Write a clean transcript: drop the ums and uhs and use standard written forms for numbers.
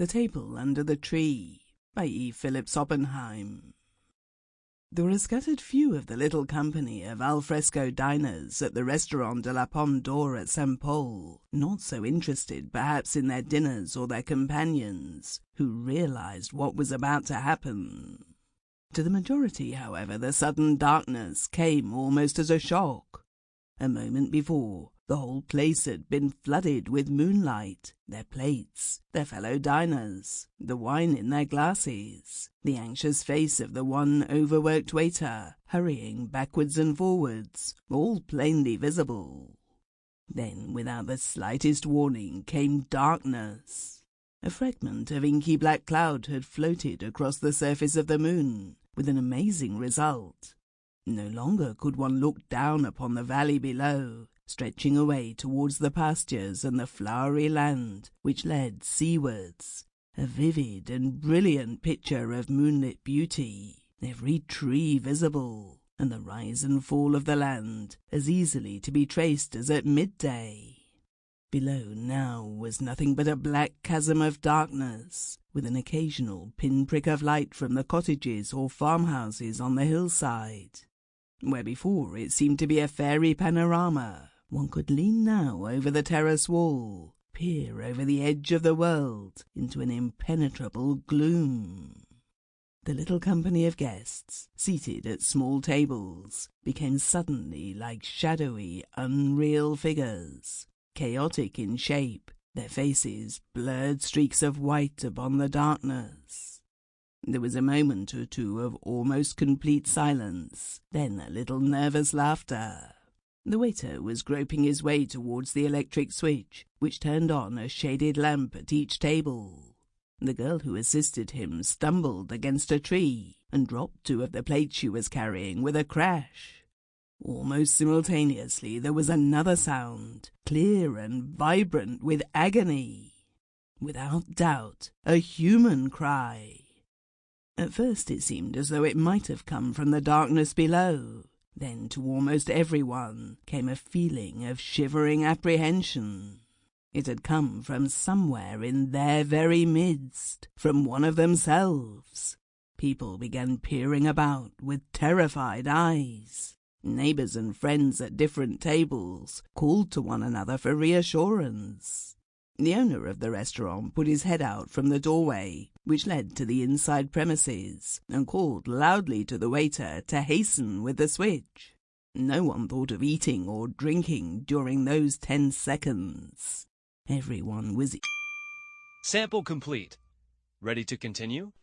The Table Under the Tree by Phillips Oppenheim. There were a scattered few of the little company of alfresco diners at the Restaurant de la Pomme d'Or at St. Paul, not so interested perhaps in their dinners or their companions, who realized what was about to happen. To the majority, however, the sudden darkness came almost as a shock. A moment before, the whole place had been flooded with moonlight, their plates, their fellow diners, the wine in their glasses, the anxious face of the one overworked waiter, hurrying backwards and forwards, all plainly visible. Then, without the slightest warning, came darkness. A fragment of inky black cloud had floated across the surface of the moon, with an amazing result. No longer could one look down upon the valley below, stretching away towards the pastures and the flowery land which led seawards, a vivid and brilliant picture of moonlit beauty, every tree visible, and the rise and fall of the land as easily to be traced as at midday. Below now was nothing but a black chasm of darkness, with an occasional pinprick of light from the cottages or farmhouses on the hillside. Where before it seemed to be a fairy panorama, one could lean now over the terrace wall, peer over the edge of the world into an impenetrable gloom. The little company of guests, seated at small tables, became suddenly like shadowy, unreal figures, chaotic in shape, their faces blurred streaks of white upon the darkness. There was a moment or two of almost complete silence, then a little nervous laughter. The waiter was groping his way towards the electric switch, which turned on a shaded lamp at each table. The girl who assisted him stumbled against a tree and dropped two of the plates she was carrying with a crash. Almost simultaneously there was another sound, clear and vibrant with agony. Without doubt, a human cry. At first it seemed as though it might have come from the darkness below. Then to almost everyone came a feeling of shivering apprehension. It had come from somewhere in their very midst, from one of themselves. People began peering about with terrified eyes. Neighbors and friends at different tables called to one another for reassurance. The owner of the restaurant put his head out from the doorway, which led to the inside premises, and called loudly to the waiter to hasten with the switch. No one thought of eating or drinking during those 10 seconds. Everyone was... Sample complete. Ready to continue?